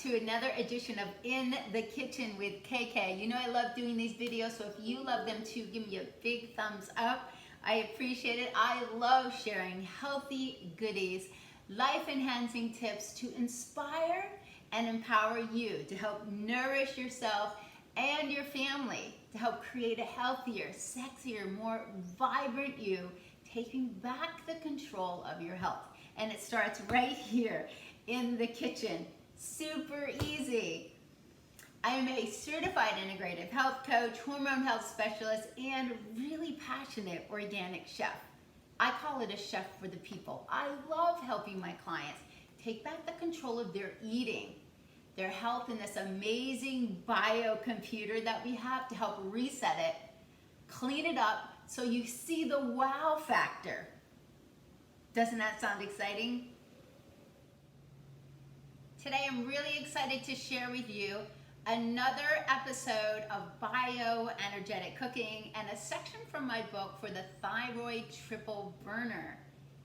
to another edition of In the Kitchen with KK. You know I love doing these videos, so if you love them too, give me a big thumbs up. I appreciate it. I love sharing healthy goodies, life-enhancing tips to inspire and empower you to help nourish yourself and your family, to help create a healthier, sexier, more vibrant you, taking back the control of your health. And it starts right here in the kitchen. Super easy. I am a certified integrative health coach, hormone health specialist, and really passionate organic chef. I call it a chef for the people. I love helping my clients take back the control of their eating, their health in this amazing biocomputer that we have to help reset it, clean it up so you see the wow factor. Doesn't that sound exciting? Today I'm really excited to share with you another episode of Bioenergetic cooking and a section from my book for the thyroid triple burner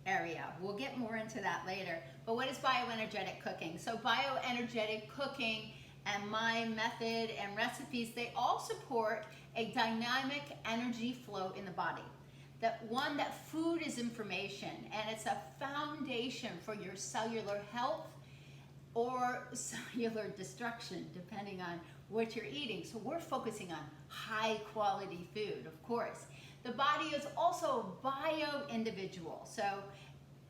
area. We'll get more into that later. But what is bioenergetic cooking? So bioenergetic cooking and my method and recipes, they all support a dynamic energy flow in the body. That food is information, and it's a foundation for your cellular health or cellular destruction, depending on what you're eating. So we're focusing on high quality food, of course. The body is also bio-individual. So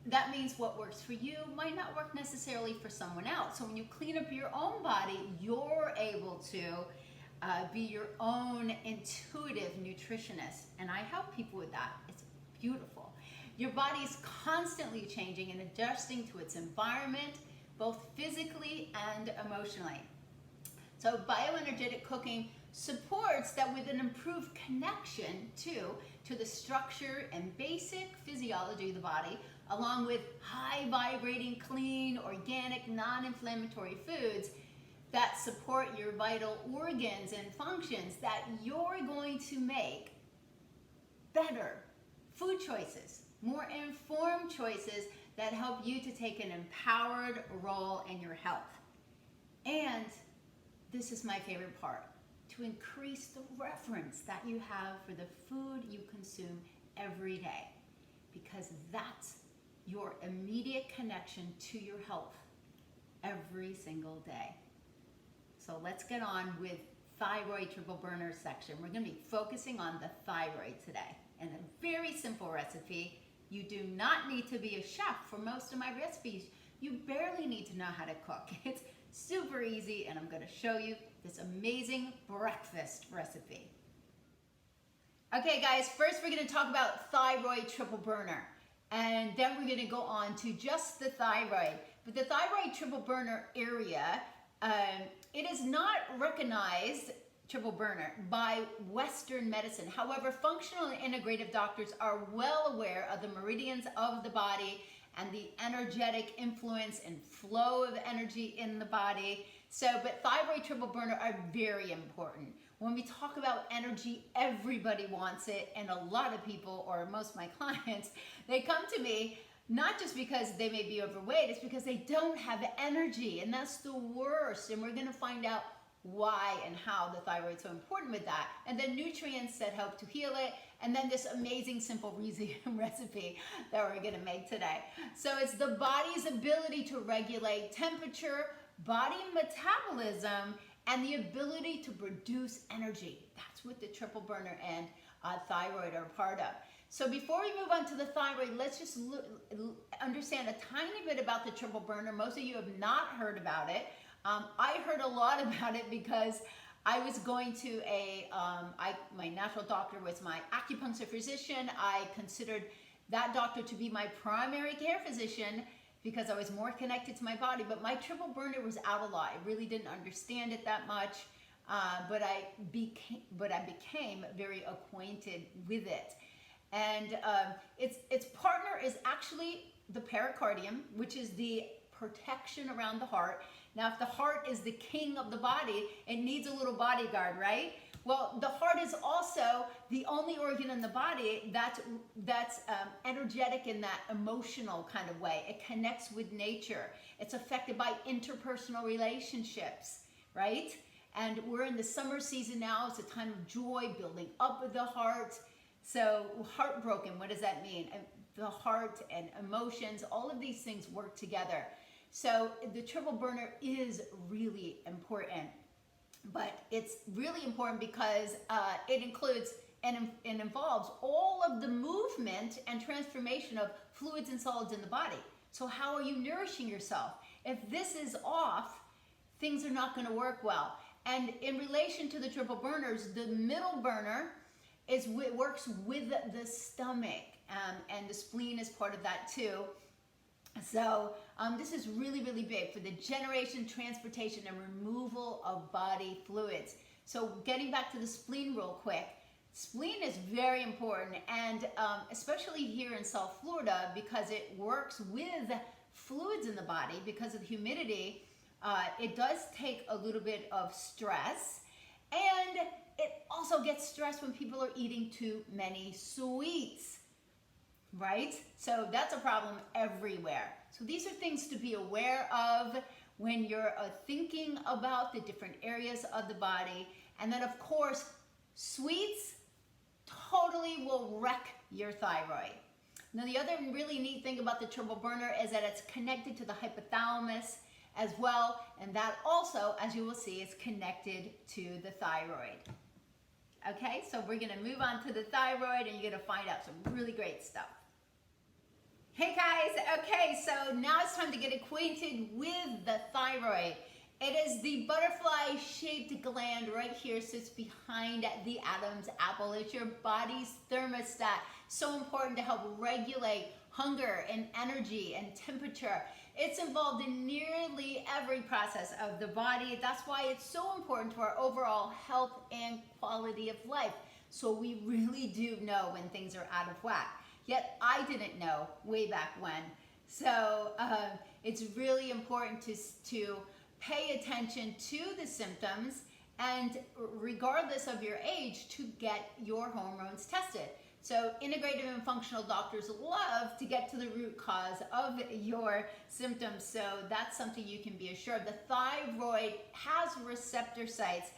that means what works for you might not work necessarily for someone else. So when you clean up your own body, you're able to be your own intuitive nutritionist. And I help people with that. It's beautiful. Your body is constantly changing and adjusting to its environment, both physically and emotionally. So bioenergetic cooking supports that with an improved connection to the structure and basic physiology of the body, along with high vibrating, clean, organic, non-inflammatory foods that support your vital organs and functions, that you're going to make better food choices, more informed choices that help you to take an empowered role in your health. And this is my favorite part, to increase the reverence that you have for the food you consume every day, because that's your immediate connection to your health every single day. So let's get on with thyroid triple burner section. We're going to be focusing on the thyroid today, and a very simple recipe. You do not need to be a chef for most of my recipes. You barely need to know how to cook. It's super easy, and I'm going to show you this amazing breakfast recipe. Okay guys, first we're going to talk about thyroid triple burner, and then we're going to go on to just the thyroid. But the thyroid triple burner area, it is not recognized triple burner by Western medicine. However, functional and integrative doctors are well aware of the meridians of the body and the energetic influence and flow of energy in the body. But thyroid triple burner are very important. When we talk about energy, everybody wants it, and a lot of people, or most of my clients, they come to me not just because they may be overweight, it's because they don't have energy, and that's the worst. And we're gonna find out why and how the thyroid is so important with that, and then nutrients that help to heal it, and then this amazing simple recipe that we're going to make today. So it's the body's ability to regulate temperature, body metabolism, and the ability to produce energy. That's what the triple burner and thyroid are part of. So before we move on to the thyroid, let's just understand a tiny bit about the triple burner. Most of you have not heard about it. I heard a lot about it because I was going to my natural doctor was my acupuncture physician. I considered that doctor to be my primary care physician because I was more connected to my body. But my triple burner was out a lot. I really didn't understand it that much, but I became very acquainted with it. And its partner is actually the pericardium, which is the protection around the heart. Now, if the heart is the king of the body, it needs a little bodyguard, right? Well, the heart is also the only organ in the body that's energetic in that emotional kind of way. It connects with nature. It's affected by interpersonal relationships, right? And we're in the summer season now. It's a time of joy, building up of the heart. So heartbroken, what does that mean? The heart and emotions, all of these things work together. So the triple burner is really important, but it's really important because it includes and involves all of the movement and transformation of fluids and solids in the body. So how are you nourishing yourself? If this is off, things are not going to work well. And in relation to the triple burners, the middle burner works with the stomach, and the spleen is part of that too. So this is really, really big for the generation, transportation, and removal of body fluids. So getting back to the spleen real quick, spleen is very important, and especially here in South Florida, because it works with fluids in the body because of the humidity. It does take a little bit of stress, and it also gets stressed when people are eating too many sweets, right? So that's a problem everywhere. So these are things to be aware of when you're thinking about the different areas of the body. And then of course, sweets totally will wreck your thyroid. Now the other really neat thing about the triple burner is that it's connected to the hypothalamus as well, and that also, as you will see, is connected to the thyroid. Okay, so we're going to move on to the thyroid, and you're going to find out some really great stuff. Hey guys, okay, so now it's time to get acquainted with the thyroid. It is the butterfly-shaped gland right here, sits behind the Adam's apple. It's your body's thermostat. So important to help regulate hunger and energy and temperature. It's involved in nearly every process of the body. That's why it's so important to our overall health and quality of life. So we really do know when things are out of whack. Yet I didn't know way back when. So it's really important to pay attention to the symptoms, and regardless of your age, to get your hormones tested. So integrative and functional doctors love to get to the root cause of your symptoms. So that's something you can be assured. The thyroid has receptor sites.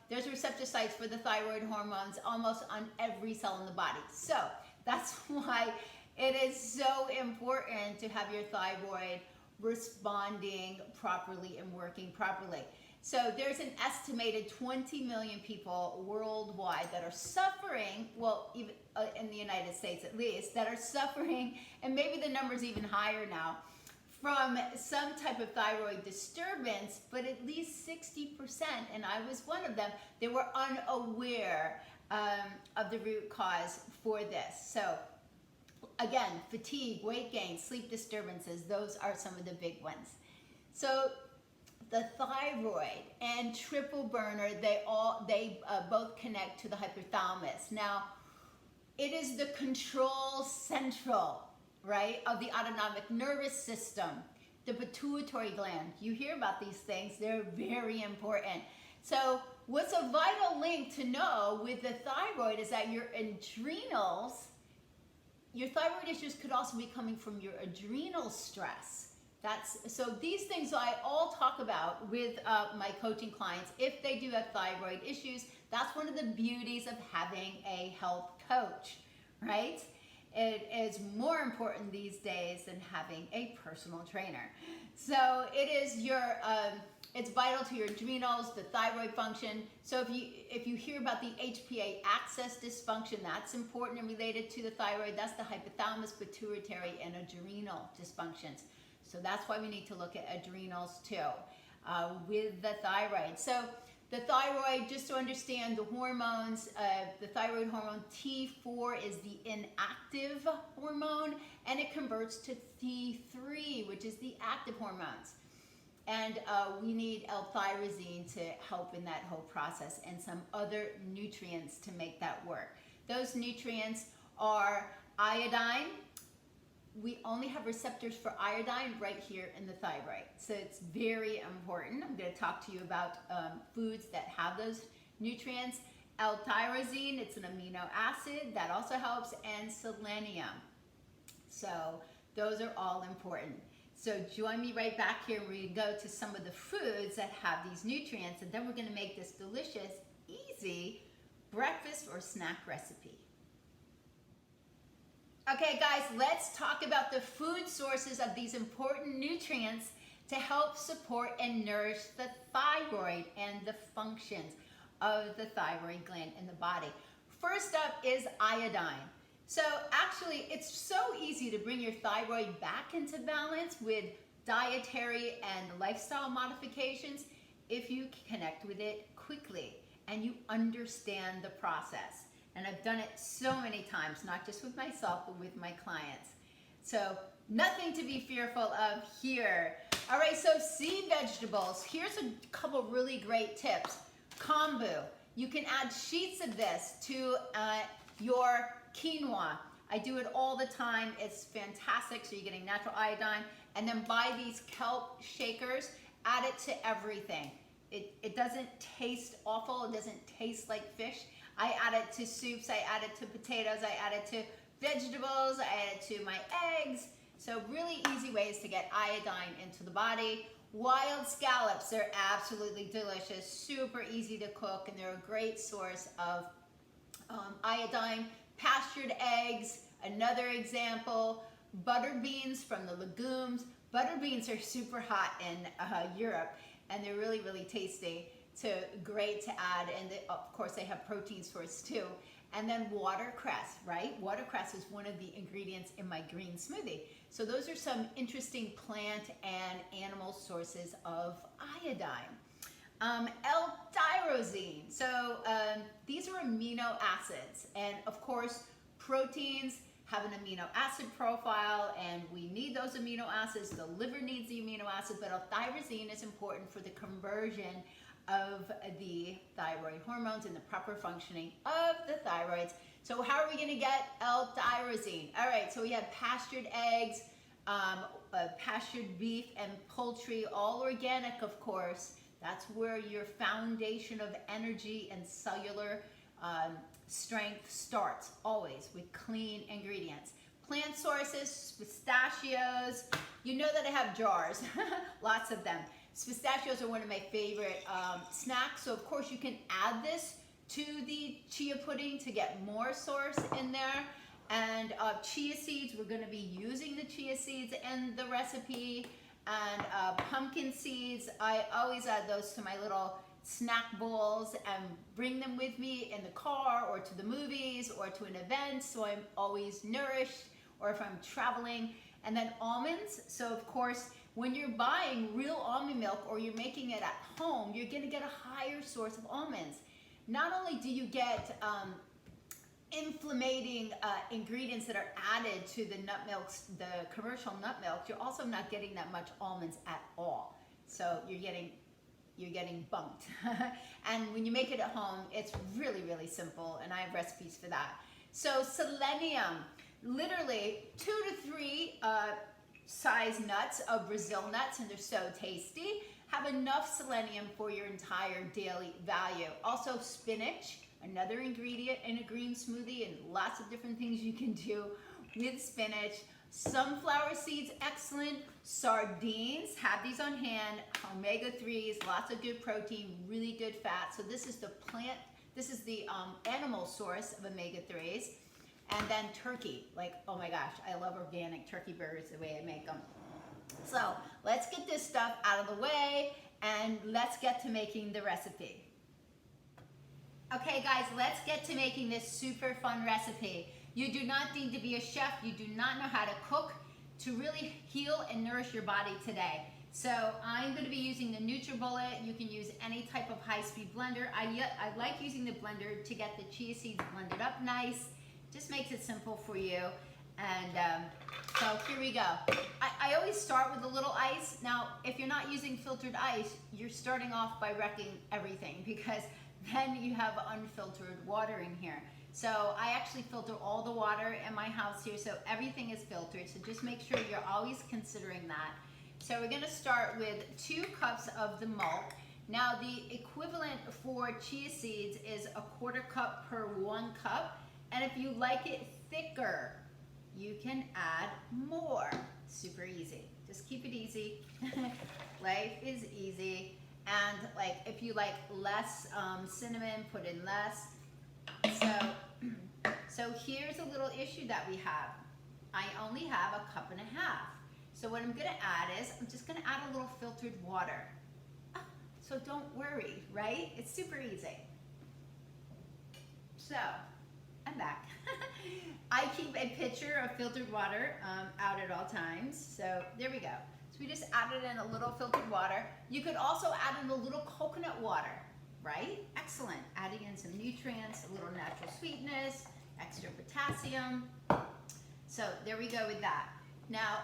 There's receptor sites for the thyroid hormones almost on every cell in the body. So that's why it is so important to have your thyroid responding properly and working properly. So there's an estimated 20 million people worldwide that are suffering, well, even in the United States at least, that are suffering, and maybe the number's even higher now, from some type of thyroid disturbance, but at least 60%, and I was one of them, they were unaware of the root cause for this. So again, fatigue, weight gain, sleep disturbances, those are some of the big ones. So the thyroid and triple burner, they both connect to the hypothalamus. Now, it is the control central, right, of the autonomic nervous system, the pituitary gland. You hear about these things, they're very important. So what's a vital link to know with the thyroid is that your adrenals, your thyroid issues could also be coming from your adrenal stress. So these things I all talk about with my coaching clients if they do have thyroid issues. That's one of the beauties of having a health coach, right? It is more important these days than having a personal trainer. So it is it's vital to your adrenals, the thyroid function. So if you hear about the HPA axis dysfunction, that's important and related to the thyroid. That's the hypothalamus, pituitary, and adrenal dysfunctions. So that's why we need to look at adrenals too with the thyroid. So the thyroid, just to understand the hormones, the thyroid hormone T4 is the inactive hormone, and it converts to T3, which is the active hormones. And we need L-tyrosine to help in that whole process, and some other nutrients to make that work. Those nutrients are iodine. We only have receptors for iodine right here in the thyroid. So it's very important. I'm going to talk to you about foods that have those nutrients. L-tyrosine, it's an amino acid that also helps, and selenium. So those are all important. So join me right back here. We're going to go to some of the foods that have these nutrients, and then we're going to make this delicious, easy breakfast or snack recipe. Okay guys, let's talk about the food sources of these important nutrients to help support and nourish the thyroid and the functions of the thyroid gland in the body. First up is iodine. So actually, it's so easy to bring your thyroid back into balance with dietary and lifestyle modifications if you connect with it quickly and you understand the process. And I've done it so many times, not just with myself, but with my clients. So nothing to be fearful of here. All right, so seed vegetables. Here's a couple really great tips. Kombu. You can add sheets of this to your quinoa. I do it all the time. It's fantastic. So you're getting natural iodine. And then buy these kelp shakers. Add it to everything. It doesn't taste awful. It doesn't taste like fish. I add it to soups. I add it to potatoes. I add it to vegetables. I add it to my eggs. So really easy ways to get iodine into the body. Wild scallops, they're absolutely delicious, super easy to cook, and they're a great source of iodine. Pastured eggs, another example. Butter beans from the legumes. Butter beans are super hot in Europe, and they're really, really tasty. So great to add, and of course they have protein source too. And then watercress, right? Watercress is one of the ingredients in my green smoothie. So those are some interesting plant and animal sources of iodine. L-tyrosine. So these are amino acids, and of course proteins have an amino acid profile, and we need those amino acids. The liver needs the amino acids, but L-tyrosine is important for the conversion of the thyroid hormones and the proper functioning of the thyroids. So how are we going to get L-tyrosine? All right, so we have pastured eggs, pastured beef and poultry, all organic, of course. That's where your foundation of energy and cellular strength starts, always with clean ingredients. Plant sources, pistachios. You know that I have jars, lots of them. Pistachios are one of my favorite snacks, so of course you can add this to the chia pudding to get more source in there. And chia seeds, we're going to be using the chia seeds in the recipe. And pumpkin seeds, I always add those to my little snack bowls and bring them with me in the car or to the movies or to an event, so I'm always nourished, or if I'm traveling. And then almonds, so of course when you're buying real almond milk or you're making it at home, you're going to get a higher source of almonds. Not only do you get inflammating ingredients that are added to the nut milks, the commercial nut milk, you're also not getting that much almonds at all. So you're getting bumped. And when you make it at home, it's really, really simple, and I have recipes for that. So selenium, literally 2 to 3 size nuts of Brazil nuts, and they're so tasty, have enough selenium for your entire daily value. Also spinach, another ingredient in a green smoothie, and lots of different things you can do with spinach. Sunflower seeds, excellent. Sardines, have these on hand. Omega-3s, lots of good protein, really good fat. So this is the plant, this is the animal source of omega-3s. And then turkey, like, oh my gosh, I love organic turkey burgers the way I make them. So let's get this stuff out of the way and let's get to making the recipe. Okay guys, let's get to making this super fun recipe. You do not need to be a chef. You do not know how to cook to really heal and nourish your body today. So I'm going to be using the NutriBullet. You can use any type of high-speed blender. I like using the blender to get the chia seeds blended up nice. Just makes it simple for you. And so here we go. I always start with a little ice. Now, if you're not using filtered ice, you're starting off by wrecking everything, because then you have unfiltered water in here. So I actually filter all the water in my house here, so everything is filtered. So just make sure you're always considering that. So we're going to start with 2 cups of the milk. Now the equivalent for chia seeds is a 1/4 cup per 1 cup. And if you like it thicker, you can add more. Super easy. Just keep it easy. Life is easy. And like if you like less cinnamon, put in less. So here's a little issue that we have. I only have 1.5 cups. So what I'm gonna add is, I'm just gonna add a little filtered water. So don't worry, right? It's super easy. So, I'm back. I keep a pitcher of filtered water out at all times. So there we go. So we just added in a little filtered water. You could also add in a little coconut water, right? Excellent. Adding in some nutrients, a little natural sweetness, extra potassium. So there we go with that. Now,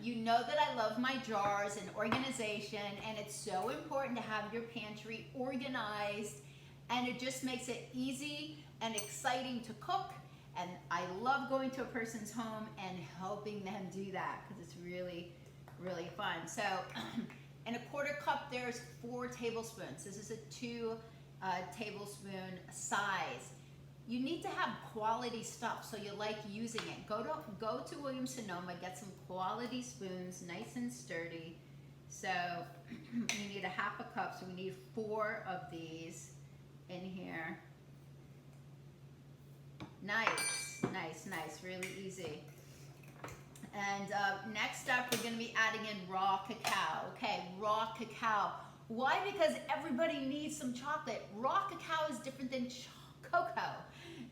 you know that I love my jars and organization, and it's so important to have your pantry organized, and it just makes it easy and exciting to cook. And I love going to a person's home and helping them do that because it's really, really fun. So in a 1/4 cup, there's 4 tablespoons. This is a 2 tablespoon size. You need to have quality stuff so you like using it. Go to Williams-Sonoma, get some quality spoons, nice and sturdy. So you need 1/2 cup, so we need 4 of these in here. Nice, nice, nice, really easy. And next up, we're gonna be adding in raw cacao. Okay, raw cacao. Why? Because everybody needs some chocolate. Raw cacao is different than cocoa.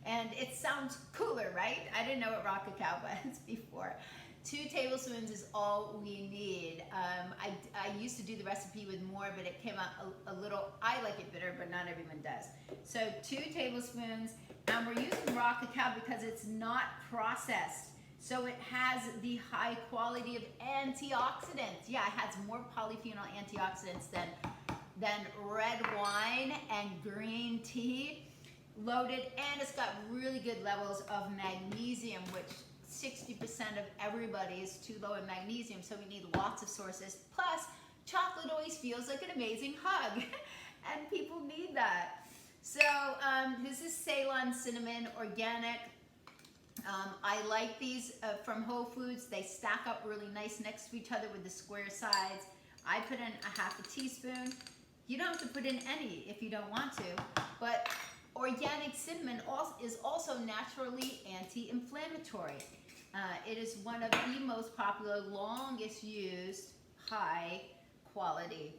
And it sounds cooler, right? I didn't know what raw cacao was before. 2 tablespoons is all we need. I used to do the recipe with more, but it came out a little, I like it bitter, but not everyone does. So 2 tablespoons, and we're using raw cacao because it's not processed. So it has the high quality of antioxidants. Yeah, it has more polyphenol antioxidants than red wine and green tea. Loaded, and it's got really good levels of magnesium, which 60% of everybody is too low in magnesium, so we need lots of sources. Plus, chocolate always feels like an amazing hug, and people need that. So this is Ceylon cinnamon, organic. I like these from Whole Foods. They stack up really nice next to each other with the square sides. I put in 1/2 teaspoon. You don't have to put in any if you don't want to, but organic cinnamon is also naturally anti-inflammatory. It is one of the most popular, longest used, high quality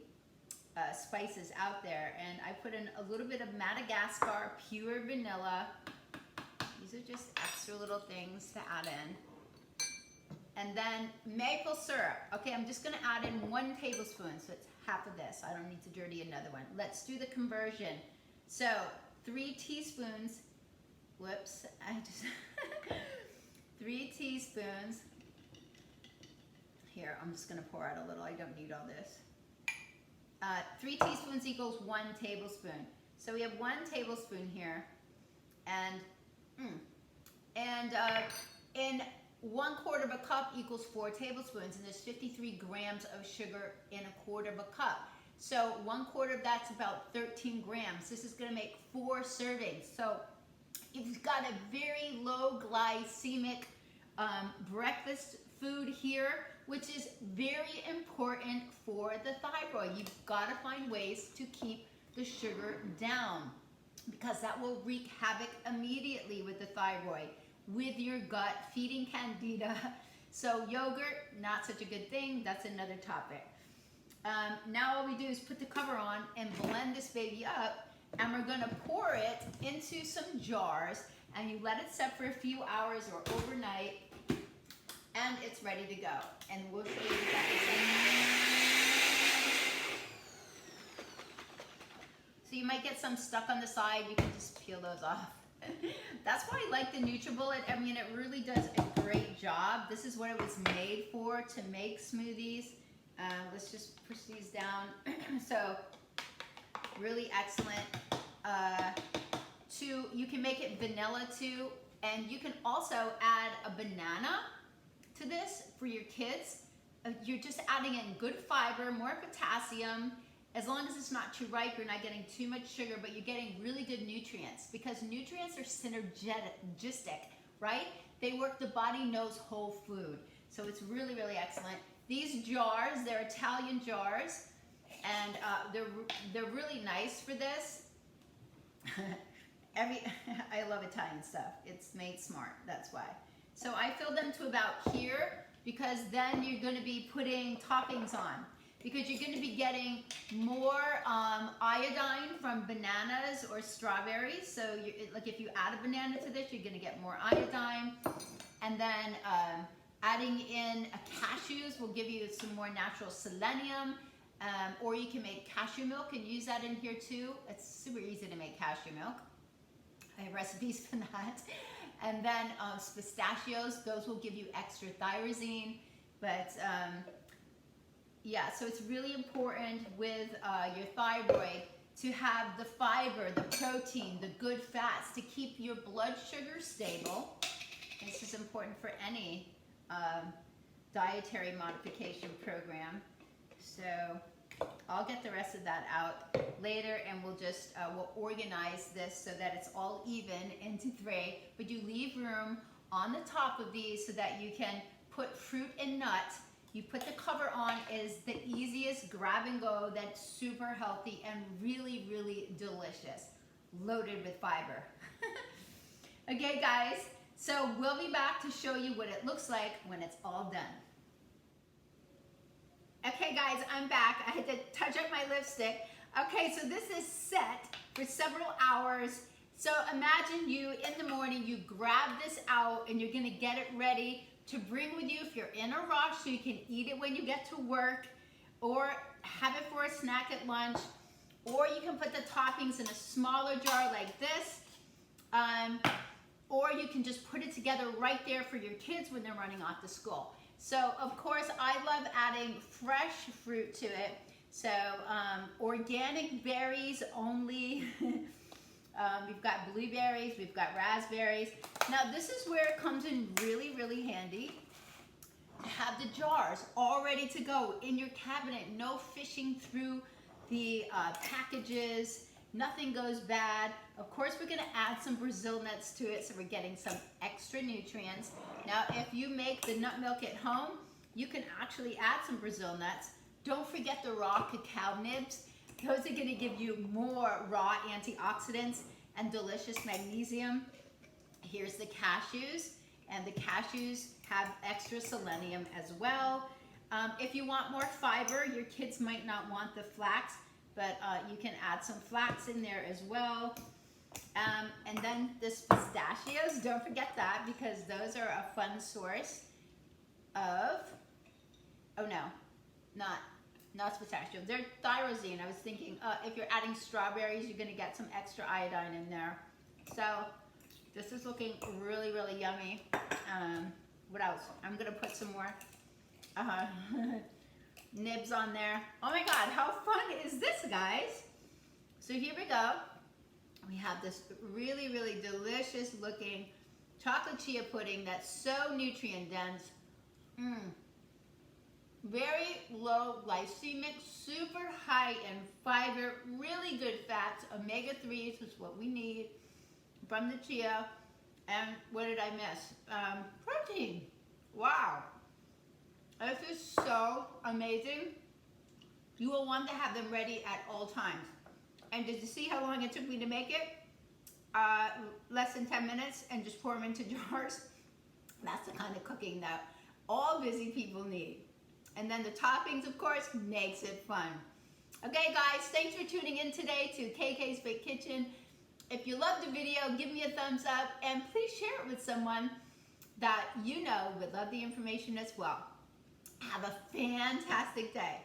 spices out there. And I put in a little bit of Madagascar pure vanilla. These are just extra little things to add in. And then maple syrup. Okay, I'm just gonna add in 1 tablespoon, so it's half of this. I don't need to dirty another one. Let's do the conversion. So 3 teaspoons, whoops, 3 teaspoons. Here, I'm just gonna pour out a little, I don't need all this. 3 teaspoons equals 1 tablespoon. So we have 1 tablespoon here, and in 1/4 cup equals 4 tablespoons, and there's 53 grams of sugar in 1/4 cup. So 1/4 of that's about 13 grams. This is gonna make 4 servings. So you've got a very low glycemic breakfast food here, which is very important for the thyroid. You've gotta find ways to keep the sugar down, because that will wreak havoc immediately with the thyroid, with your gut, feeding candida. So yogurt, not such a good thing. That's another topic. Now all we do is put the cover on and blend this baby up, and we're gonna pour it into some jars, and you let it set for a few hours or overnight, and it's ready to go. And we'll show you So you might get some stuck on the side. You can just peel those off. That's why I like the NutriBullet. I mean, it really does a great job. This is what it was made for, to make smoothies. Let's just push these down. So really excellent. You can make it vanilla too, and you can also add a banana to this for your kids. You're just adding in good fiber, more potassium, As long as it's not too ripe, you're not getting too much sugar, but you're getting really good nutrients, because nutrients are synergistic, right? They work, the body knows whole food. So it's really, really excellent. These jars, they're Italian jars, and they're really nice for this. I love Italian stuff. It's made smart, that's why. So I fill them to about here, because then you're going to be putting toppings on. Because you're going to be getting more iodine from bananas or strawberries. So like if you add a banana to this, you're going to get more iodine. And then adding in cashews will give you some more natural selenium. Or you can make cashew milk and use that in here too. It's super easy to make cashew milk. I have recipes for that. And then pistachios, those will give you extra thyroxine. But yeah, so it's really important with your thyroid to have the fiber, the protein, the good fats to keep your blood sugar stable. This is important for any dietary modification program. So I'll get the rest of that out later, and we'll just we'll organize this so that it's all even into 3. But you leave room on the top of these so that you can put fruit and nuts. You put the cover on, is the easiest grab and go, that's super healthy and really, really delicious, loaded with fiber. Okay guys, so we'll be back to show you what it looks like when it's all done. Okay guys, I'm back. I had to touch up my lipstick. Okay, so this is set for several hours. So imagine you in the morning, you grab this out and you're gonna get it ready to bring with you if you're in a rush, so you can eat it when you get to work, or have it for a snack at lunch, or you can put the toppings in a smaller jar like this, or you can just put it together right there for your kids when they're running off to school. So of course I love adding fresh fruit to it. So organic berries only. We've got blueberries, we've got raspberries. Now this is where it comes in really, really handy to have the jars all ready to go in your cabinet. No fishing through the packages. Nothing goes bad. Of course, we're gonna add some Brazil nuts to it, so we're getting some extra nutrients. Now, if you make the nut milk at home, you can actually add some Brazil nuts. Don't forget the raw cacao nibs. Those are gonna give you more raw antioxidants and delicious magnesium. Here's the cashews, and the cashews have extra selenium as well. If you want more fiber, your kids might not want the flax, but you can add some flax in there as well. And then the pistachios, don't forget that, because those are a fun source of, oh no, not pistachio, they're thyroxine. I was thinking if you're adding strawberries, you're gonna get some extra iodine in there. So this is looking really, really yummy. What else? I'm gonna put some more nibs on there. Oh my God, how fun is this, guys? So here we go. We have this really, really delicious looking chocolate chia pudding that's so nutrient dense. Very low glycemic, super high in fiber, really good fats, omega-3s is what we need from the chia. And what did I miss? Protein. Wow. This is so amazing. You will want to have them ready at all times. And did you see how long it took me to make it? Less than 10 minutes, and just pour them into jars. That's the kind of cooking that all busy people need. And then the toppings, of course, makes it fun. Okay, guys, thanks for tuning in today to KK's Big Kitchen. If you loved the video, give me a thumbs up, and please share it with someone that you know would love the information as well. Have a fantastic day.